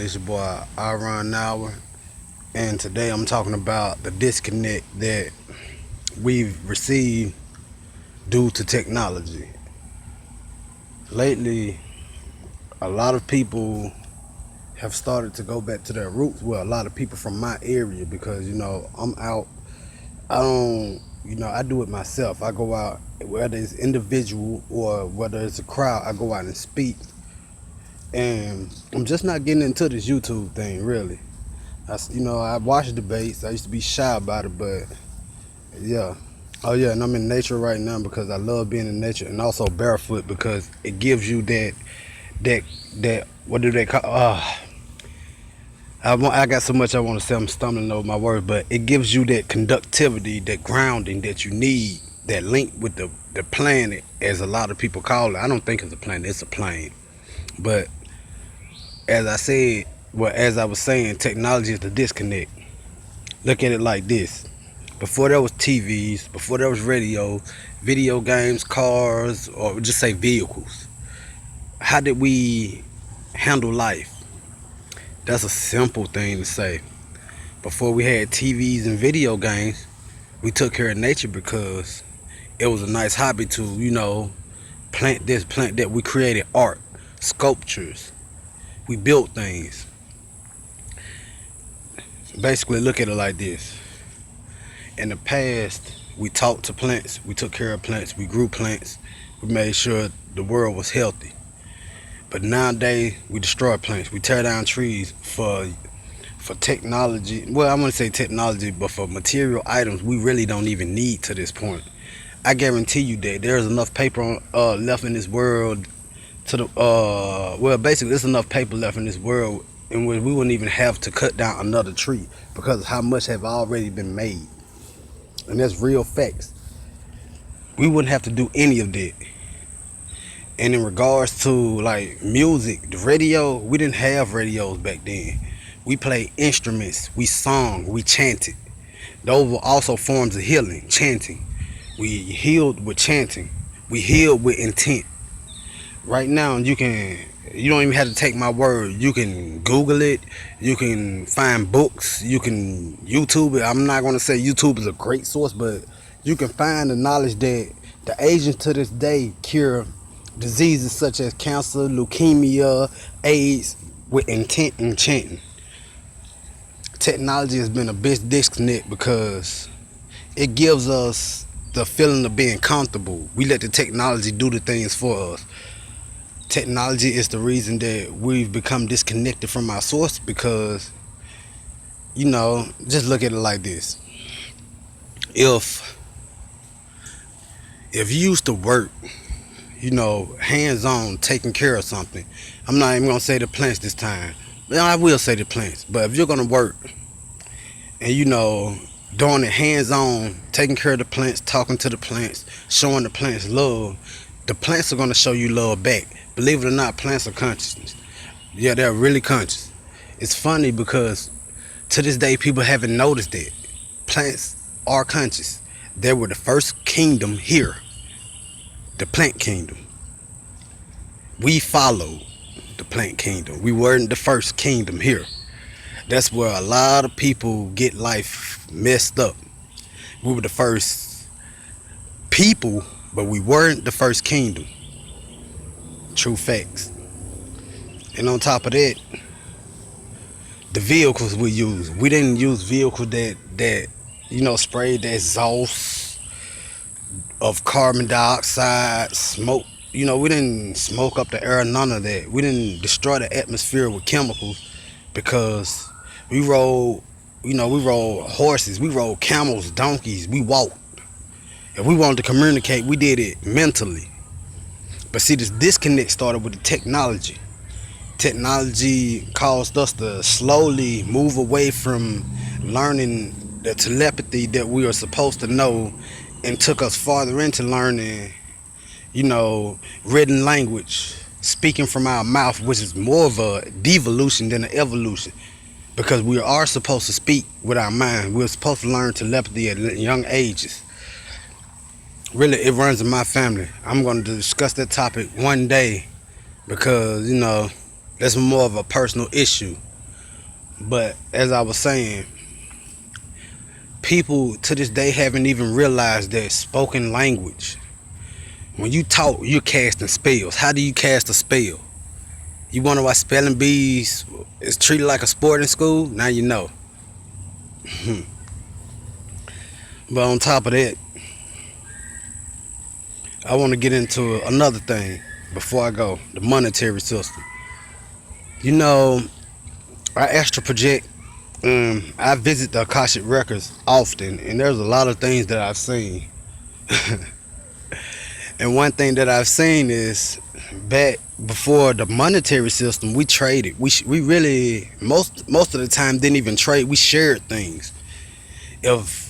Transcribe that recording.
It's your boy Iron Hour, and today I'm talking about the disconnect that we've received due to technology. Lately, a lot of people have started to go back to their roots. Well, a lot of people from my area because I'm out. I don't, I do it myself. I go out, whether it's individual or whether it's a crowd. I go out and speak, and I'm just not getting into this YouTube thing really. I watch debates. I used to be shy about it, but yeah. Oh yeah, and I'm in nature right now because I love being in nature, and also barefoot because it gives you that that what do they call? I got so much I want to say. I'm stumbling over my words, but it gives you that conductivity, that grounding that you need, that link with the planet, as a lot of people call it. I don't think it's a planet; it's a plane. But as I said, well, as I was saying, technology is the disconnect. Look at it like this. Before there was TVs, before there was radio, video games, cars, or just say vehicles, how did we handle life? That's a simple thing to say. Before we had TVs and video games, we took care of nature because it was a nice hobby to, plant this, plant that. We created art, sculptures, we built things. Basically, look at it like this. In the past, we talked to plants, we took care of plants, we grew plants, we made sure the world was healthy. But nowadays, we destroy plants, we tear down trees for technology. Well, I want to say technology, but for material items we really don't even need to this point. I guarantee you that there's enough paper left in this world to the well, basically, there's enough paper left in this world in which we wouldn't even have to cut down another tree because of how much have already been made. And that's real facts. We wouldn't have to do any of that. And in regards to like music, the radio, we didn't have radios back then. We played instruments, we sung, we chanted. Those were also forms of healing, chanting. We healed with chanting. We healed with intent. Right now, you don't even have to take my word. You can Google it. You can find books. You can YouTube it. I'm not going to say YouTube is a great source, but you can find the knowledge that the agents to this day cure diseases such as cancer, leukemia, AIDS with intent and chanting. Technology has been a big disconnect because it gives us the feeling of being comfortable. We let the technology do the things for us. Technology is the reason that we've become disconnected from our source because, just look at it like this. If you used to work, hands on, taking care of something, I'm not even gonna say the plants this time. Well, I will say the plants, but if you're gonna work and doing it hands on, taking care of the plants, talking to the plants, showing the plants love, the plants are gonna show you love back. Believe it or not, plants are consciousness. Yeah, they're really conscious. It's funny because to this day people haven't noticed that plants are conscious. They were the first kingdom here, the plant kingdom. We followed the plant kingdom. We weren't the first kingdom here. That's where a lot of people get life messed up. We were the first people, but we weren't the first kingdom. True facts. And on top of that, the vehicles we use. We didn't use vehicles that sprayed that exhaust of carbon dioxide, smoke. We didn't smoke up the air, none of that. We didn't destroy the atmosphere with chemicals because we rode, we rode horses, we rode camels, donkeys, we walked. If we wanted to communicate, we did it mentally. But see, this disconnect started with the technology. Technology caused us to slowly move away from learning the telepathy that we are supposed to know and took us farther into learning, written language, speaking from our mouth, which is more of a devolution than an evolution. Because we are supposed to speak with our mind. We're supposed to learn telepathy at young ages. Really, it runs in my family. I'm going to discuss that topic one day because, that's more of a personal issue. But as I was saying, people to this day haven't even realized that spoken language. When you talk, you're casting spells. How do you cast a spell? You wonder why spelling bees is treated like a sport in school? Now you know. But on top of that, I want to get into another thing before I go. The monetary system. You know, I astral project. I visit the Akashic records often, and there's a lot of things that I've seen. And one thing that I've seen is back before the monetary system, we traded. We really most of the time didn't even trade. We shared things.